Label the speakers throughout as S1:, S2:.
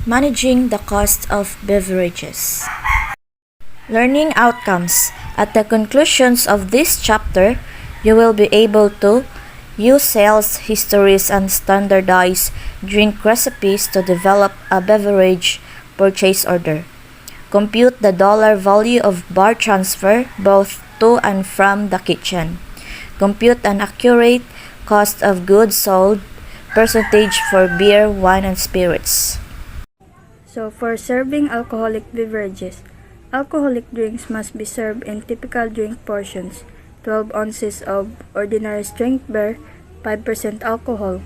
S1: Managing the cost of beverages. Learning outcomes. At the conclusions of this chapter, you will be able to use sales histories and standardize drink recipes to develop a beverage purchase order. Compute the dollar value of bar transfer both to and from the kitchen. Compute an accurate cost of goods sold percentage for beer, wine, and spirits.
S2: So for serving alcoholic beverages, alcoholic drinks must be served in typical drink portions: 12 ounces of ordinary strength beer, 5% alcohol,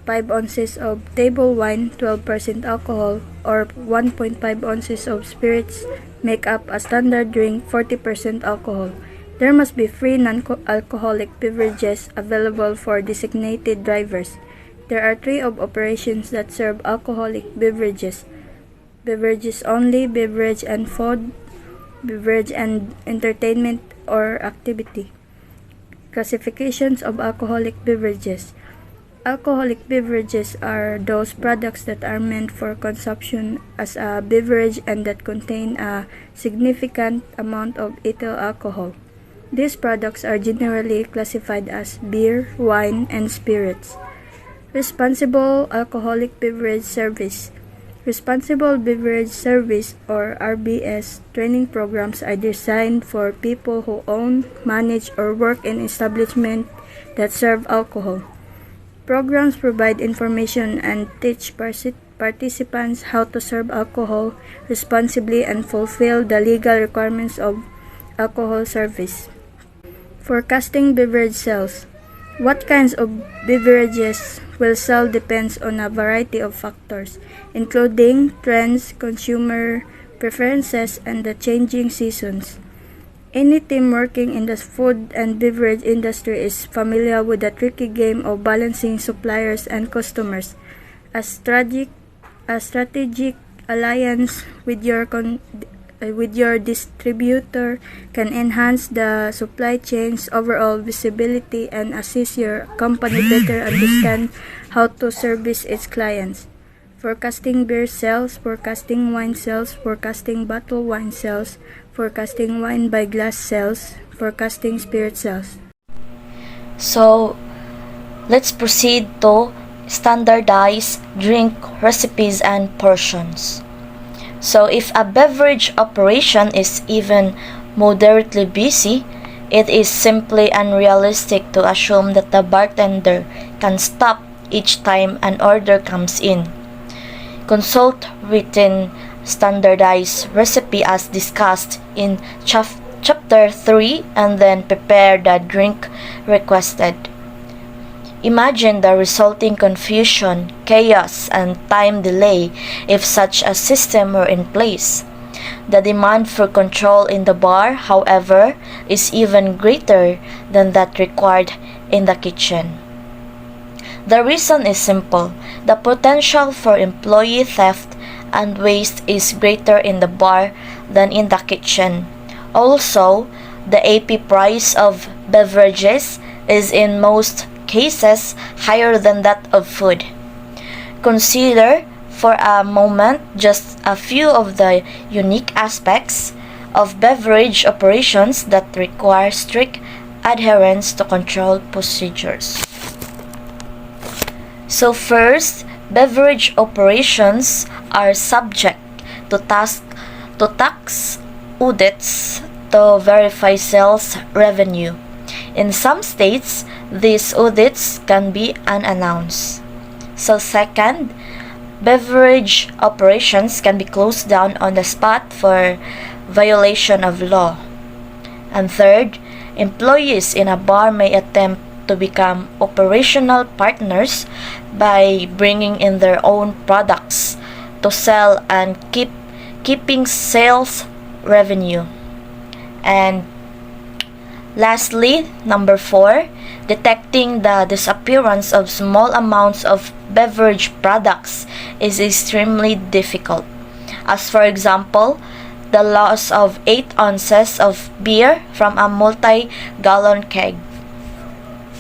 S2: 5 ounces of table wine, 12% alcohol, or 1.5 ounces of spirits make up a standard drink, 40% alcohol. There must be free non-alcoholic beverages available for designated drivers. There are 3 of operations that serve alcoholic beverages: beverages only, beverage and food, beverage and entertainment or activity. Classifications of alcoholic beverages. Alcoholic beverages are those products that are meant for consumption as a beverage and that contain a significant amount of ethyl alcohol. These products are generally classified as beer, wine, and spirits. Responsible alcoholic beverage service. Responsible Beverage Service or RBS training programs are designed for people who own, manage, or work in establishments that serve alcohol. Programs provide information and teach participants how to serve alcohol responsibly and fulfill the legal requirements of alcohol service. Forecasting beverage sales. What kinds of beverages will sell depends on a variety of factors, including trends, consumer preferences, and the changing seasons. Any team working in the food and beverage industry is familiar with the tricky game of balancing suppliers and customers. A strategic alliance with your distributor can enhance the supply chain's overall visibility and assist your company better understand how to service its clients. Forecasting beer sales, forecasting wine sales, forecasting bottled wine sales, forecasting wine by glass sales, forecasting spirit sales.
S1: So, let's proceed to standardize drink recipes and portions. So, if a beverage operation is even moderately busy, it is simply unrealistic to assume that the bartender can stop each time an order comes in. Consult written standardized recipe as discussed in chapter 3 and then prepare the drink requested. Imagine the resulting confusion, chaos, and time delay if such a system were in place. The demand for control in the bar, however, is even greater than that required in the kitchen. The reason is simple. The potential for employee theft and waste is greater in the bar than in the kitchen. Also, the AP price of beverages is in most cases higher than that of food. Consider for a moment just a few of the unique aspects of beverage operations that require strict adherence to control procedures. So first, beverage operations are subject to tax audits to verify sales revenue. In some states, these audits can be unannounced. So second, beverage operations can be closed down on the spot for violation of law. And third, employees in a bar may attempt to become operational partners by bringing in their own products to sell and keeping sales revenue. And lastly, number 4, detecting the disappearance of small amounts of beverage products is extremely difficult. As for example, the loss of 8 ounces of beer from a multi-gallon keg.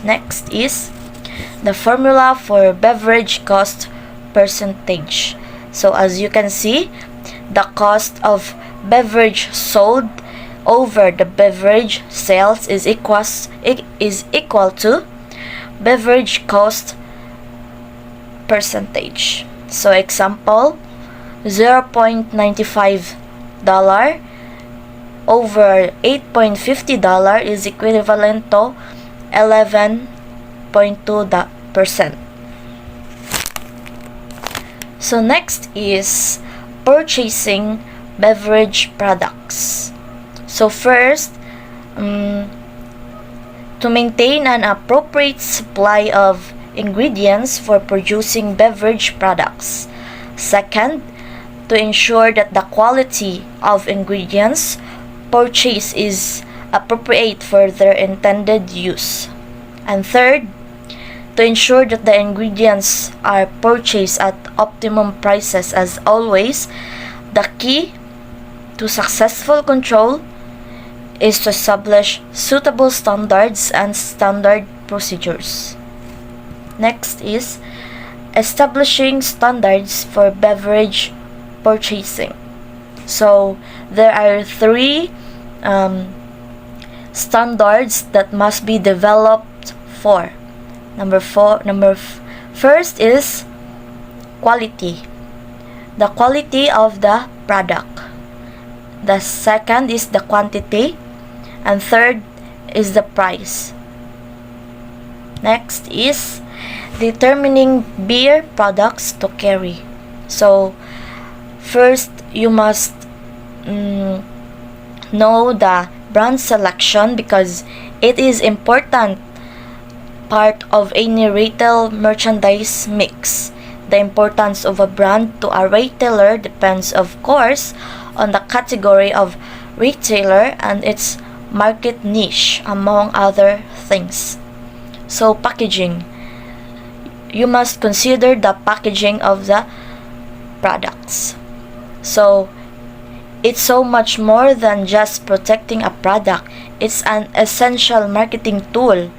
S1: Next is the formula for beverage cost percentage. So as you can see, the cost of beverage sold over the beverage sales is equal to beverage cost percentage. So example, $0.95 over $8.50 is equivalent to 11.2%. So next is purchasing beverage products. So first, to maintain an appropriate supply of ingredients for producing beverage products. Second, to ensure that the quality of ingredients purchased is appropriate for their intended use. And third, to ensure that the ingredients are purchased at optimum prices. As always, the key to successful control is to establish suitable standards and standard procedures. Next is establishing standards for beverage purchasing. So there are three standards that must be developed for. First is quality. The quality of the product. The second is the quantity. And third is the price. Next is determining beer products to carry. So first, you must know the brand selection because it is important part of any retail merchandise mix. The importance of a brand to a retailer depends, of course, on the category of retailer and its market niche, among other things. So packaging. You must consider the packaging of the products. So it's so much more than just protecting a product. It's an essential marketing tool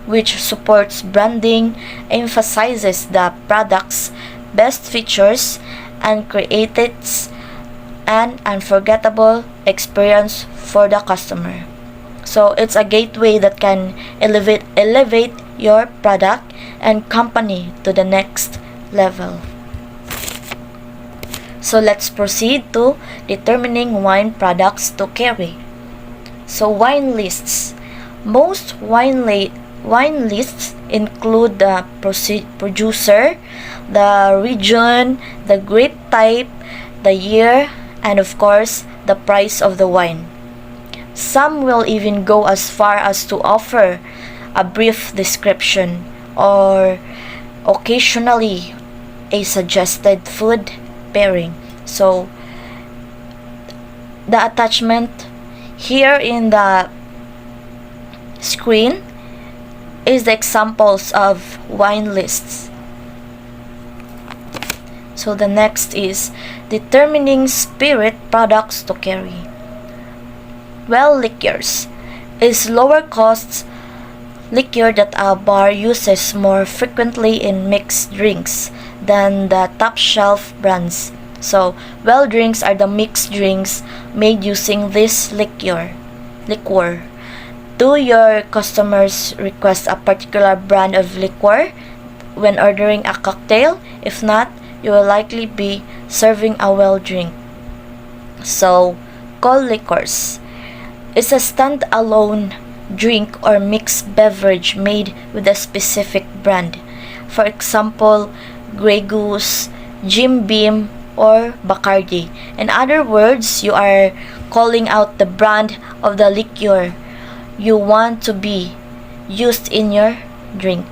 S1: which supports branding, emphasizes the product's best features, and creates an unforgettable experience for the customer. So it's a gateway that can elevate your product and company to the next level. So let's proceed to determining wine products to carry. So wine lists. Most wine lists include the producer, the region, the grape type, the year, and of course, the price of the wine. Some will even go as far as to offer a brief description or occasionally a suggested food pairing. So the attachment here in the screen is the examples of wine lists. So the next is determining spirit products to carry. Well, liquors is lower cost liquor that a bar uses more frequently in mixed drinks than the top shelf brands. So, well drinks are the mixed drinks made using this liquor. Do your customers request a particular brand of liquor when ordering a cocktail? If not, you will likely be serving a well drink. So, call liquors is a stand-alone drink or mixed beverage made with a specific brand. For example, Grey Goose, Jim Beam, or Bacardi. In other words, you are calling out the brand of the liquor you want to be used in your drink.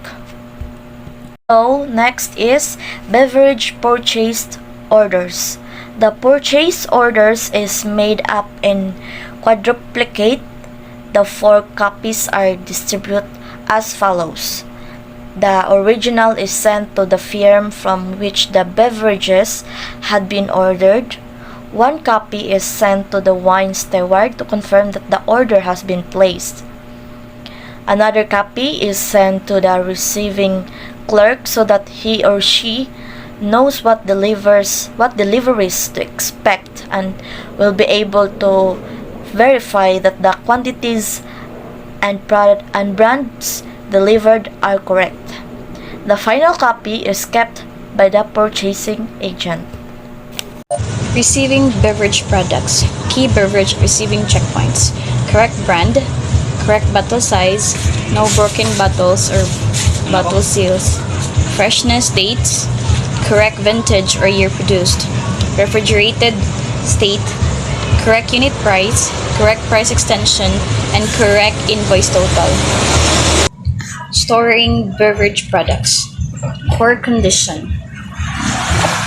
S1: So, next is beverage purchased orders. The purchase orders is made up in quadruplicate. The 4 copies are distributed as follows. The original is sent to the firm from which the beverages had been ordered. 1 copy is sent to the wine steward to confirm that the order has been placed. Another copy is sent to the receiving clerk so that he or she knows what deliveries to expect and will be able to verify that the quantities and product and brands delivered are correct. The final copy is kept by the purchasing agent.
S3: Receiving beverage products. Key beverage receiving checkpoints. Correct brand, correct bottle size, no broken bottles or bottle seals, freshness dates, correct vintage or year produced, refrigerated state, correct unit price, correct price extension, and correct invoice total. Storing beverage products. Core condition.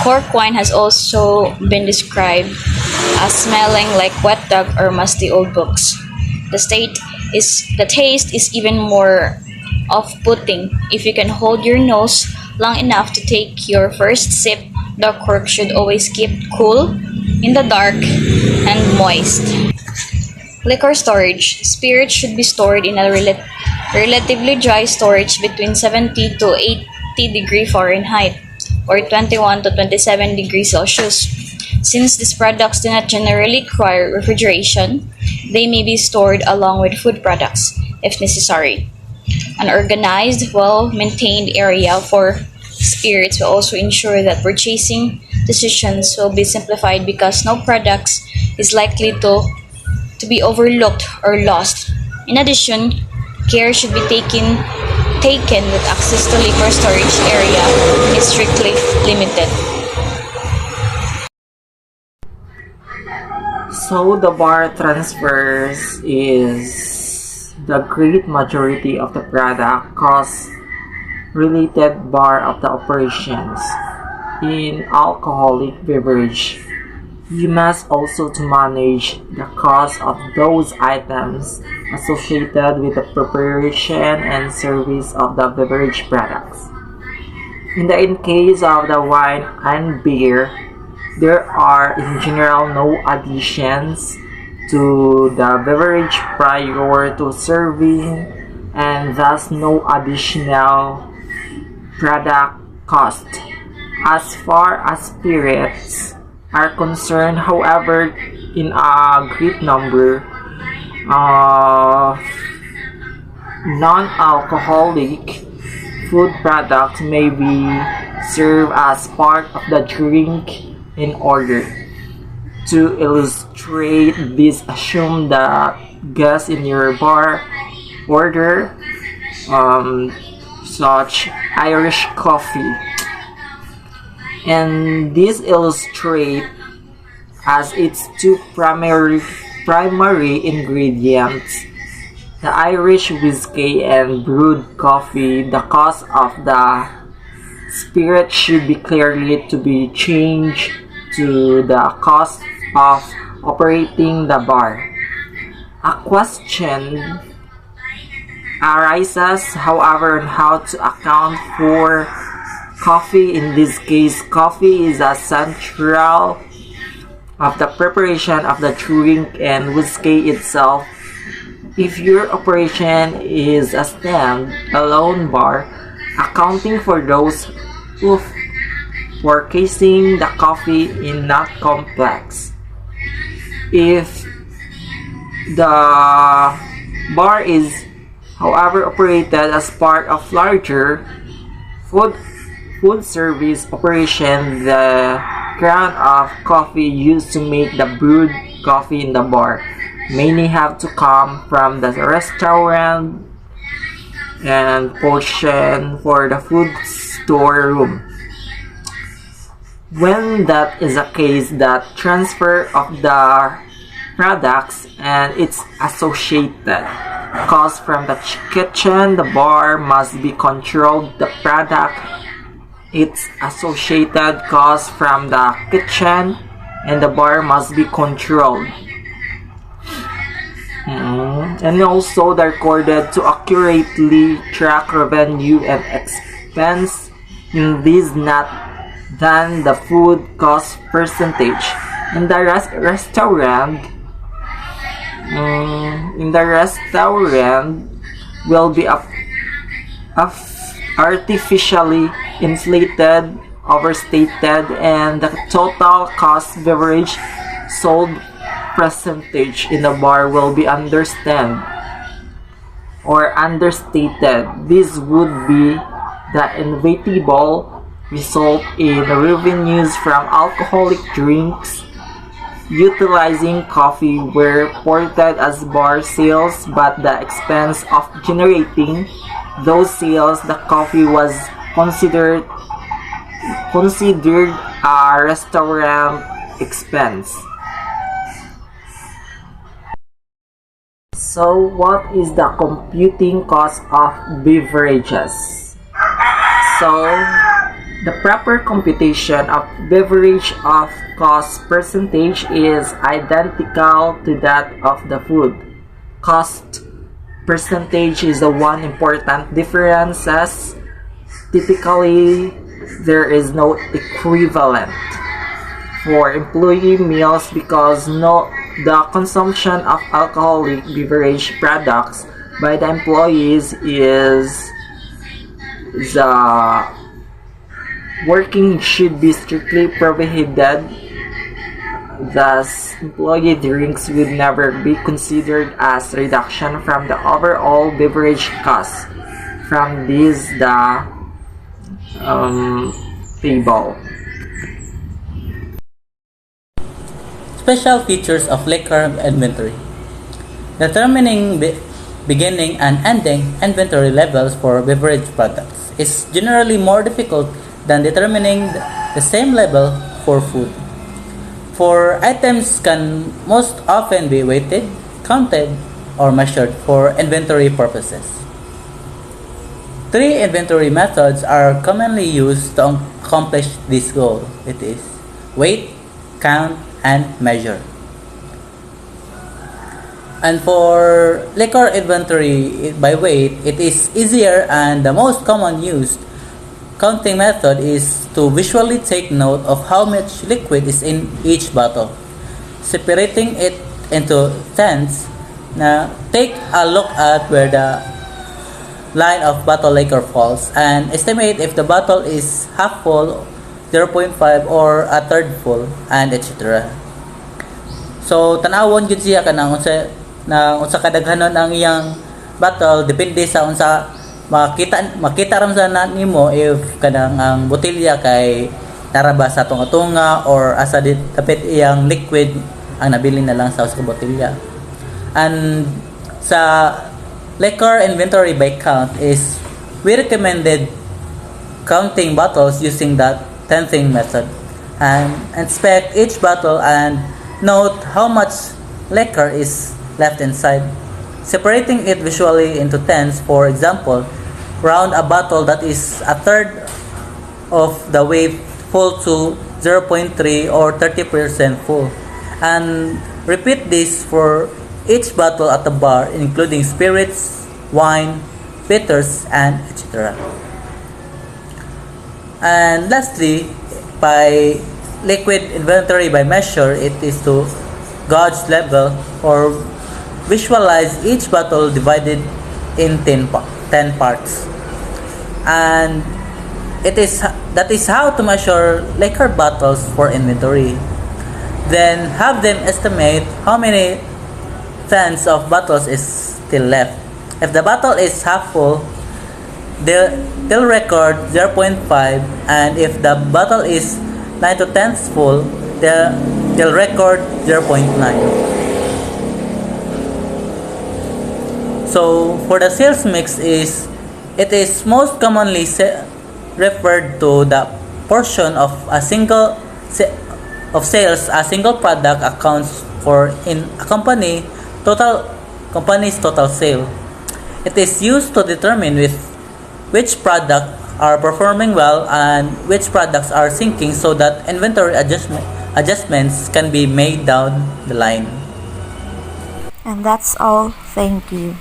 S3: Cork wine has also been described as smelling like wet dog or musty old books. The taste is even more off-putting. If you can hold your nose long enough to take your first sip, the cork should always keep cool, in the dark, and moist. Liquor storage. Spirits should be stored in a relatively dry storage between 70 to 80 degree Fahrenheit or 21 to 27 degrees Celsius. Since these products do not generally require refrigeration, they may be stored along with food products if necessary. An organized, well-maintained area for spirits will also ensure that purchasing decisions will be simplified because no products is likely to be overlooked or lost. In addition, care should be taken that access to liquor storage area is strictly limited.
S4: So the bar transfers is the great majority of the product cost related bar of the operations. In alcoholic beverage, you must also to manage the cost of those items associated with the preparation and service of the beverage products. In case of the wine and beer, there are in general no additions to the beverage prior to serving and thus no additional product cost. As far as spirits are concerned, however, in a great number of non-alcoholic food products may be served as part of the drink in order. To illustrate this, assume that guests in your bar order such Irish coffee, and this illustrates as its two primary ingredients, the Irish whiskey and brewed coffee. The cost of the spirit should be clearly to be changed to the cost of operating the bar. A question arises, however, on how to account for coffee. In this case, coffee is a central of the preparation of the drink and whiskey itself. If your operation is a stand-alone bar, accounting for those who purchasing the coffee is not complex. If the bar is, however, operated as part of larger food service operation, the ground of coffee used to make the brewed coffee in the bar may have to come from the restaurant and portion for the food storeroom. When that is the case, the transfer of the products and its associated costs from the kitchen, the bar must be controlled. The product, its associated costs from the kitchen and the bar must be controlled. And also they're recorded to accurately track revenue and expense. In this, not than the food cost percentage. In the restaurant will be artificially inflated overstated, and the total cost beverage sold percentage in the bar will be understated. This would be the inevitable result in revenues from alcoholic drinks utilizing coffee were reported as bar sales, but the expense of generating those sales, the coffee was considered a restaurant expense. So, what is the computing cost of beverages? So, the proper computation of beverage of cost percentage is identical to that of the food. Cost percentage is the one important difference, as typically there is no equivalent for employee meals because the consumption of alcoholic beverage products by the employees is working should be strictly prohibited. Thus, employee drinks would never be considered as reduction from the overall beverage cost. From this, the table.
S5: Special features of liquor inventory. Determining beginning and ending inventory levels for beverage products is generally more difficult than determining the same level for food. For items can most often be weighted, counted, or measured for inventory purposes. Three inventory methods are commonly used to accomplish this goal. It is weight, count, and measure. And for liquor inventory by weight, it is easier, and the most common used counting method is to visually take note of how much liquid is in each bottle, separating it into tenths. Now, take a look at where the line of bottle liquor falls and estimate if the bottle is half full, 0.5, or a third full, and etc. So, tanawon gid siya kanang unsa kadaghanon ang iyang bottle depende sa unsa makita ram sa nimo if kanang ang botelya kay naraba sa tunga-tunga or asa dapit iyang liquid ang nabili na lang sa usa ka botelya. And sa liquor inventory by count is we recommended counting bottles using that tenthing method and inspect each bottle and note how much liquor is left inside, separating it visually into tenths. For example, round a bottle that is a third of the way full to 0.3 or 30% full, and repeat this for each bottle at the bar, including spirits, wine, bitters, and etc. And lastly, by liquid inventory by measure, it is to gauge level or visualize each bottle divided in 10 parts. And that is how to measure liquor bottles for inventory. Then have them estimate how many tenths of bottles is still left. If the bottle is half full, they'll record 0.5, and if the bottle is 9 to 10ths full, they'll record 0.9. So for the sales mix it is most commonly referred to the portion of a single sales a single product accounts for in a company's total sale. It is used to determine which products are performing well and which products are sinking, so that inventory adjustments can be made down the line.
S1: And that's all. Thank you.